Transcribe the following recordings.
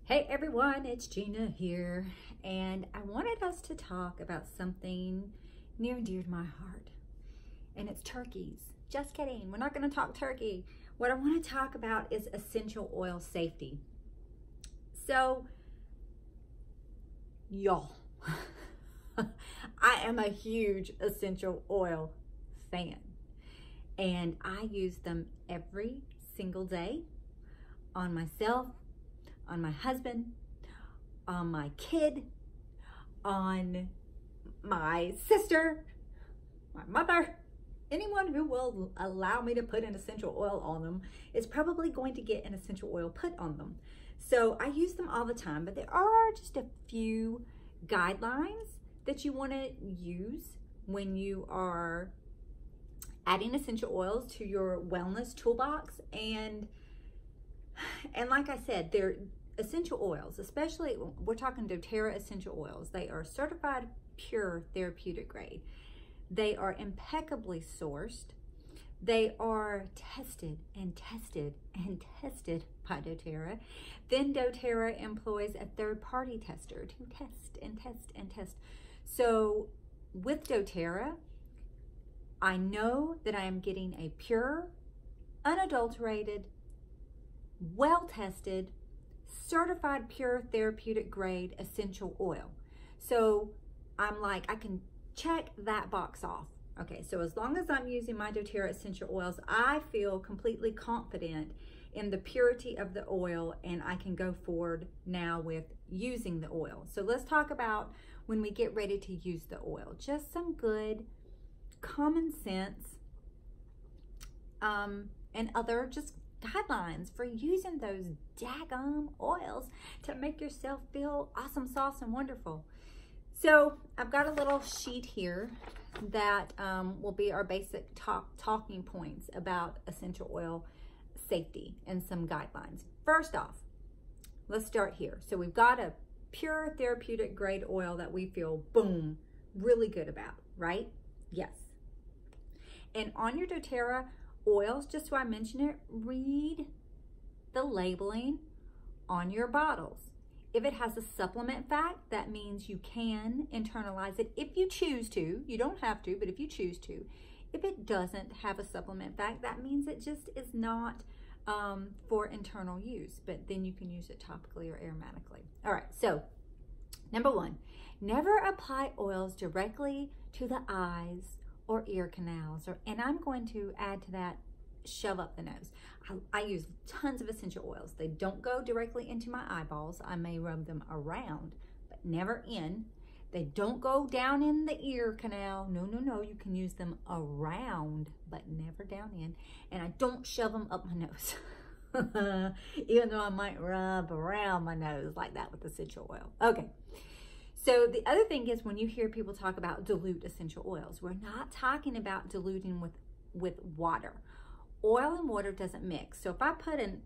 Hey everyone, it's Gina here, and I wanted us to talk about something near and dear to my heart, and it's turkeys. Just kidding, we're not going to talk turkey. What I want to talk about is essential oil safety. So, y'all, I am a huge essential oil fan, and I use them every single day on myself, on my husband, on my kid, on my sister, my mother. Anyone who will allow me to put an essential oil on them is probably going to get an essential oil put on them. So I use them all the time, but there are just a few guidelines that you want to use when you are adding essential oils to your wellness toolbox. And like I said, they're essential oils, especially we're talking doTERRA essential oils. They are certified pure therapeutic grade. They are impeccably sourced. They are tested and tested and tested by doTERRA. Then doTERRA employs a third-party tester to test and test and test. So with doTERRA, I know that I am getting a pure, unadulterated, well-tested, certified pure therapeutic grade essential oil. So I'm like, I can check that box off. Okay, so as long as I'm using my doTERRA essential oils, I feel completely confident in the purity of the oil, and I can go forward now with using the oil. So let's talk about when we get ready to use the oil. Just some good common sense and other just guidelines for using those daggum oils to make yourself feel awesome, sauce, and wonderful. So I've got a little sheet here that will be our basic talking points about essential oil safety and some guidelines. First off, let's start here. So we've got a pure therapeutic grade oil that we feel, boom, really good about, right? Yes. And on your doTERRA oils, just so I mention it, read the labeling on your bottles. If it has a supplement fact, that means you can internalize it if you choose to. You don't have to, but if you choose to. If it doesn't have a supplement fact, that means it just is not for internal use, but then you can use it topically or aromatically. All right, so number one, never apply oils directly to the eyes or ear canals, and I'm going to add to that, shove up the nose. I use tons of essential oils. They don't go directly into my eyeballs. I may rub them around, but never in. They don't go down in the ear canal. No, no, no. You can use them around, but never down in. And I don't shove them up my nose, even though I might rub around my nose like that with essential oil. Okay. So the other thing is, when you hear people talk about dilute essential oils, we're not talking about diluting with water. Oil and water doesn't mix. So if I put an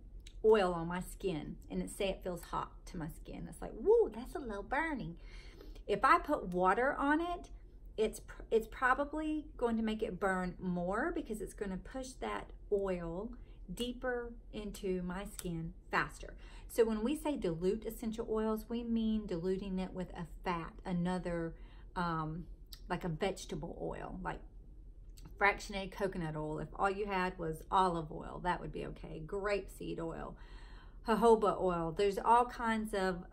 oil on my skin and it feels hot to my skin, it's like, woo, that's a little burning. If I put water on it, it's probably going to make it burn more, because it's going to push that oil deeper into my skin faster. So when we say dilute essential oils, we mean diluting it with a fat, another, like a vegetable oil, like fractionated coconut oil. If all you had was olive oil, that would be okay. Grapeseed oil, jojoba oil. There's all kinds of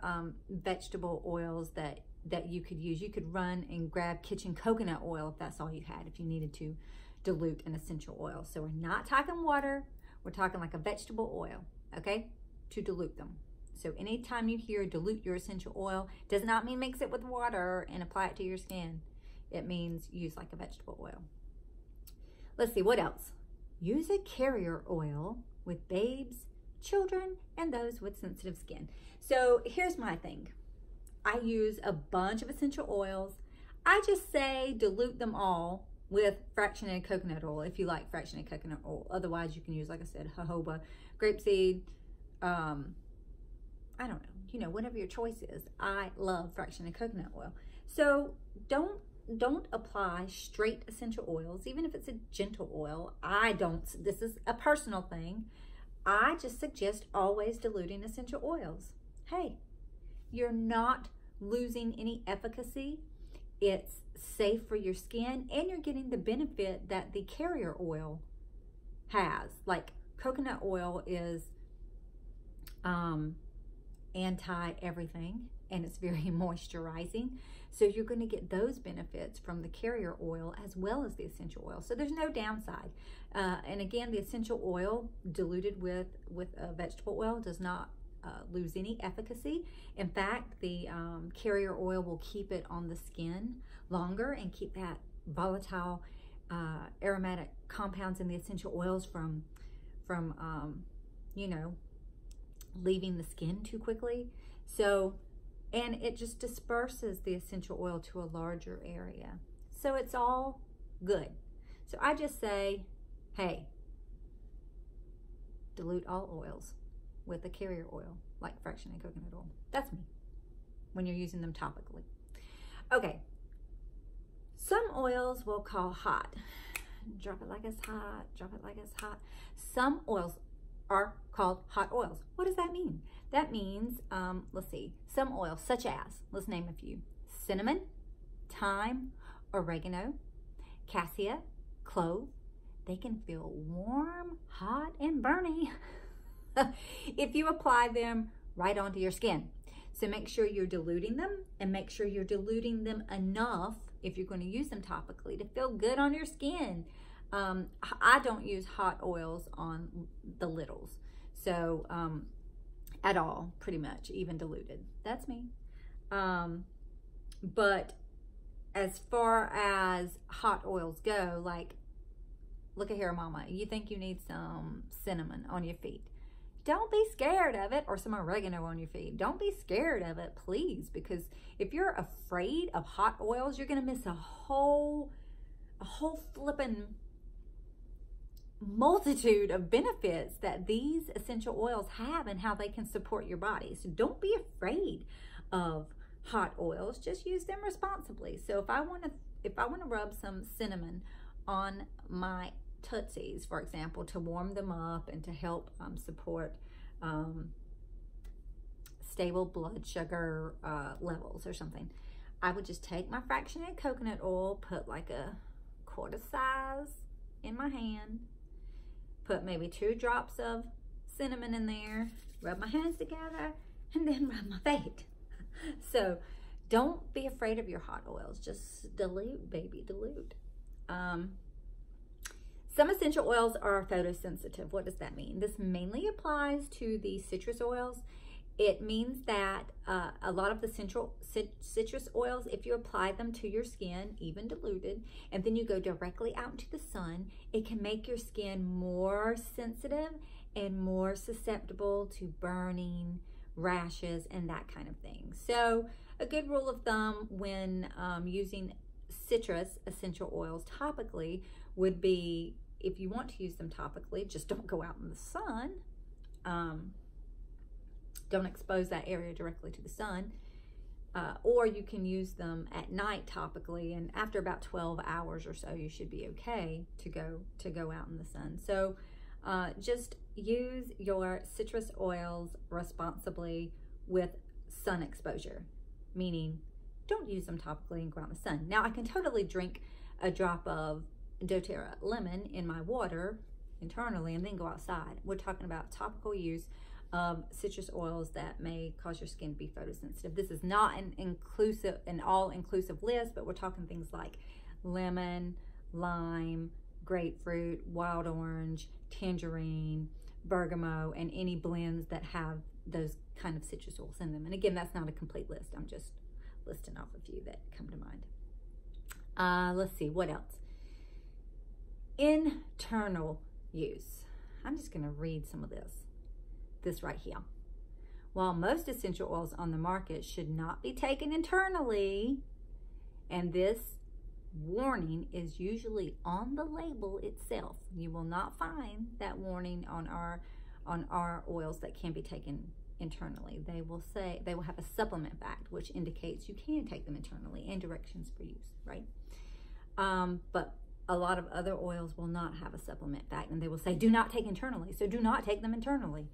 vegetable oils that you could use. You could run and grab kitchen coconut oil if that's all you had, if you needed to dilute an essential oil. So we're not talking water. We're talking like a vegetable oil, okay, to dilute them. So anytime you hear dilute your essential oil, does not mean mix it with water and apply it to your skin. It means use like a vegetable oil. Let's see, what else? Use a carrier oil with babes, children, and those with sensitive skin. So here's my thing. I use a bunch of essential oils. I just say dilute them all with fractionated coconut oil, if you like fractionated coconut oil. Otherwise, you can use, like I said, jojoba, grapeseed, I don't know, whatever your choice is. I love fractionated coconut oil. So don't apply straight essential oils, even if it's a gentle oil. This is a personal thing. I just suggest always diluting essential oils. hey, you're not losing any efficacy. It's safe for your skin, and you're getting the benefit that the carrier oil has. Like coconut oil is anti-everything, and it's very moisturizing. So you're going to get those benefits from the carrier oil as well as the essential oil. So there's no downside. And again, the essential oil diluted with vegetable oil does not lose any efficacy. In fact, the carrier oil will keep it on the skin longer and keep that volatile aromatic compounds in the essential oils from you know, leaving the skin too quickly. So, and it just disperses the essential oil to a larger area. So it's all good. So I just say, hey, dilute all oils with a carrier oil like fractionated coconut oil. That's me when you're using them topically. Okay, some oils we'll call hot. Drop it like it's hot, drop it like it's hot. Some oils are called hot oils. What does that mean? That means, let's see, some oils such as, let's name a few: cinnamon, thyme, oregano, cassia, clove. They can feel warm, hot, and burny if you apply them right onto your skin. So make sure you're diluting them, and make sure you're diluting them enough if you're going to use them topically to feel good on your skin. I don't use hot oils on the littles, so at all, pretty much, even diluted. That's me. But as far as hot oils go, like, look at here, mama, you think you need some cinnamon on your feet. Don't be scared of it, or some oregano on your feet. Don't be scared of it, please, because if you're afraid of hot oils, you're going to miss a whole flippin' multitude of benefits that these essential oils have and how they can support your body. So don't be afraid of hot oils. Just use them responsibly. So if I want to rub some cinnamon on my Tootsies, for example, to warm them up and to help support stable blood sugar levels or something, I would just take my fractionated coconut oil, put like a quarter size in my hand, put maybe 2 drops of cinnamon in there, rub my hands together, and then rub my feet. So don't be afraid of your hot oils. Just dilute, baby, dilute. Some essential oils are photosensitive. What does that mean? This mainly applies to the citrus oils. It means that a lot of the citrus oils, if you apply them to your skin, even diluted, and then you go directly out into the sun, it can make your skin more sensitive and more susceptible to burning, rashes, and that kind of thing. So a good rule of thumb when using citrus essential oils topically would be, if you want to use them topically, just don't go out in the sun. Don't expose that area directly to the sun. Or you can use them at night topically, and after about 12 hours or so, you should be okay to go out in the sun. So just use your citrus oils responsibly with sun exposure, meaning don't use them topically and go out in the sun. Now, I can totally drink a drop of doTERRA lemon in my water internally and then go outside. We're talking about topical use of citrus oils that may cause your skin to be photosensitive. This is not an all-inclusive list, but we're talking things like lemon, lime, grapefruit, wild orange, tangerine, bergamot, and any blends that have those kind of citrus oils in them. And again, that's not a complete list. I'm just listing off a few that come to mind. Let's see, what else? Internal use. I'm just going to read some of this right here. While most essential oils on the market should not be taken internally, and this warning is usually on the label itself. You will not find that warning on our oils that can be taken internally. They will have a supplement fact which indicates you can take them internally and directions for use, right? But a lot of other oils will not have a supplement fact, and they will say do not take internally, so do not take them internally.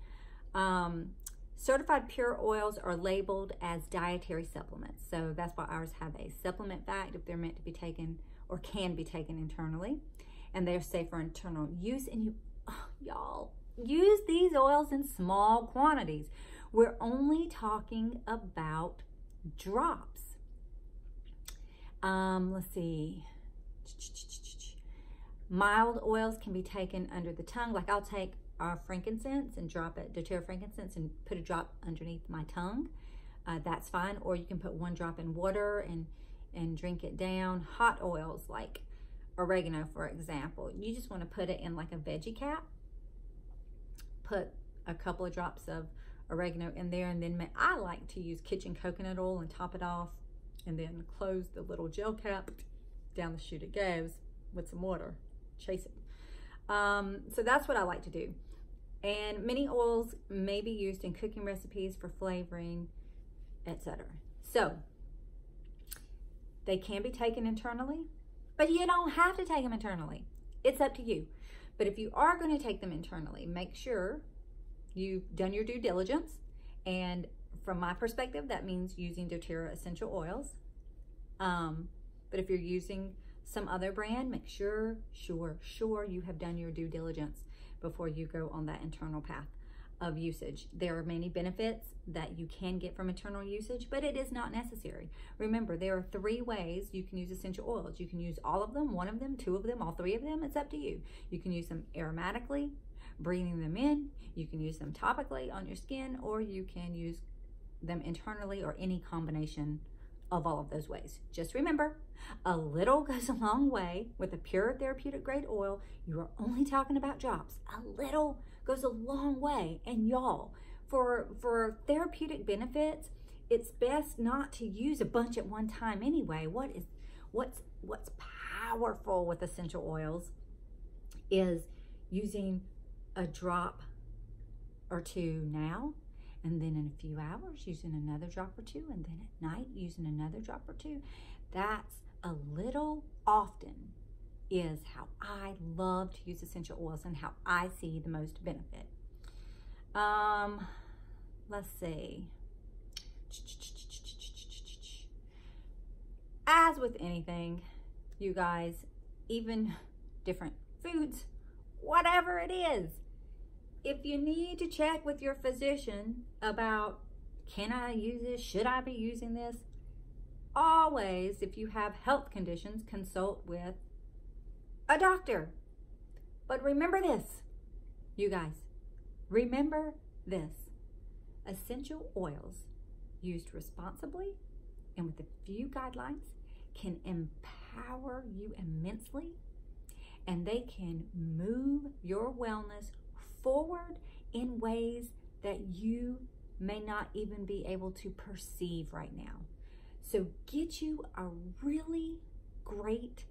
Certified pure oils are labeled as dietary supplements. So that's why ours have a supplement fact if they're meant to be taken or can be taken internally. And they're safe for internal use. And y'all, use these oils in small quantities. We're only talking about drops. Let's see. Mild oils can be taken under the tongue. Like I'll take our frankincense and drop it, doTERRA frankincense, and put a drop underneath my tongue. That's fine. Or you can put 1 drop in water and drink it down. Hot oils like oregano, for example, you just want to put it in like a veggie cap. Put a couple of drops of oregano in there, and then I like to use kitchen coconut oil and top it off, and then close the little gel cap. Down the chute it goes with some water. Chase it. So that's what I like to do. And many oils may be used in cooking recipes for flavoring, etc. So they can be taken internally, but you don't have to take them internally. It's up to you. But if you are going to take them internally, make sure you've done your due diligence. And from my perspective, that means using doTERRA essential oils. But if you're using some other brand, make sure you have done your due diligence before you go on that internal path of usage. There are many benefits that you can get from internal usage, but it is not necessary. Remember, there are 3 ways you can use essential oils. You can use all of them, 1 of them, 2 of them, all 3 of them. It's up to you. You can use them aromatically, breathing them in. You can use them topically on your skin, or you can use them internally, or any combination of all of those ways. Just remember, a little goes a long way. With a pure therapeutic grade oil, you are only talking about drops. A little goes a long way. And y'all, for therapeutic benefits, it's best not to use a bunch at one time anyway. What's powerful with essential oils is using a drop or 2 now, and then in a few hours using another drop or 2, and then at night using another drop or 2. That's a little often is how I love to use essential oils and how I see the most benefit. Let's see. As with anything, you guys, even different foods, whatever it is, if you need to check with your physician about, can I use this? Should I be using this? Always, if you have health conditions, consult with a doctor. But remember this, you guys, remember this. Essential oils used responsibly and with a few guidelines can empower you immensely, and they can move your wellness forward in ways that you may not even be able to perceive right now. So get you a really great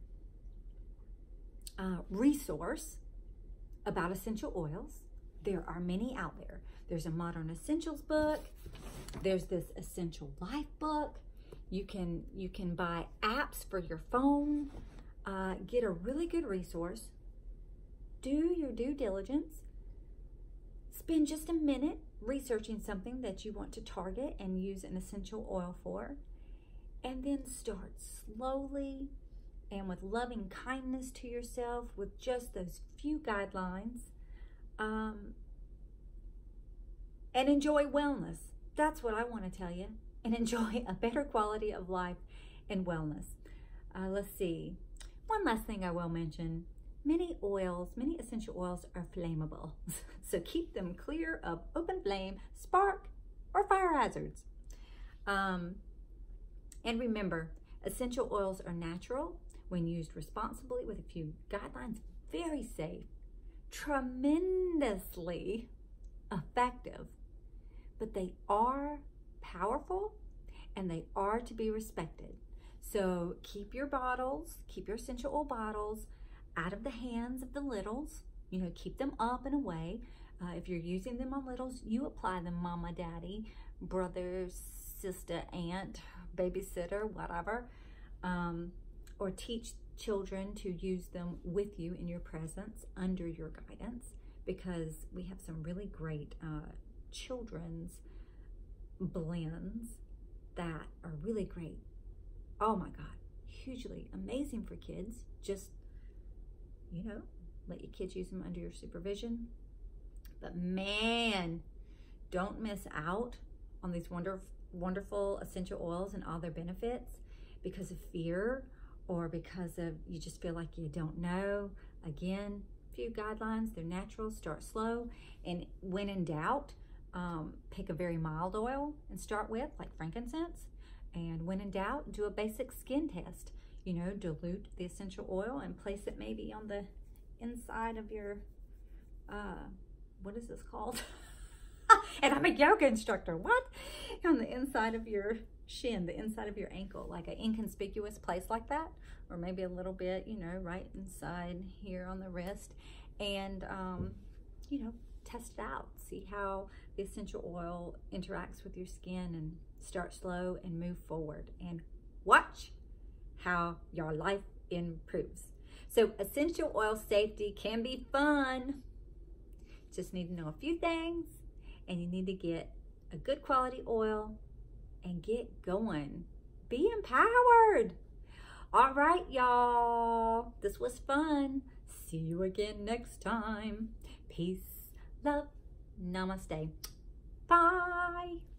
resource about essential oils. There are many out there. There's a Modern Essentials book. There's this Essential Life book. You can buy apps for your phone. Get a really good resource. Do your due diligence. Spend just a minute researching something that you want to target and use an essential oil for, and then start slowly and with loving kindness to yourself with just those few guidelines, and enjoy wellness. That's what I want to tell you, and enjoy a better quality of life and wellness. Let's see. One last thing I will mention. Many essential oils are flammable, so keep them clear of open flame, spark, or fire hazards. And remember, essential oils are natural when used responsibly with a few guidelines, very safe, tremendously effective, but they are powerful and they are to be respected. So keep your bottles, keep your essential oil bottles out of the hands of the littles. You know, keep them up and away. If you're using them on littles, you apply them, mama, daddy, brother, sister, aunt, babysitter, whatever. Or teach children to use them with you in your presence, under your guidance, because we have some really great children's blends that are really great. Oh my God, hugely amazing for kids. Just, you know, let your kids use them under your supervision. But man, don't miss out on these wonderful essential oils and all their benefits because of fear or because of you just feel like you don't know. Again, few guidelines, they're natural, start slow, and when in doubt, pick a very mild oil and start with, like frankincense, and when in doubt, do a basic skin test. You know, dilute the essential oil and place it maybe on the inside of your, what is this called? And I'm a yoga instructor, what? On the inside of your shin, the inside of your ankle, like an inconspicuous place like that, or maybe a little bit, you know, right inside here on the wrist, and, you know, test it out. See how the essential oil interacts with your skin, and start slow and move forward, and watch how your life improves. So essential oil safety can be fun. Just need to know a few things, and you need to get a good quality oil and get going. Be empowered. All right, y'all. This was fun. See you again next time. Peace, love, namaste. Bye.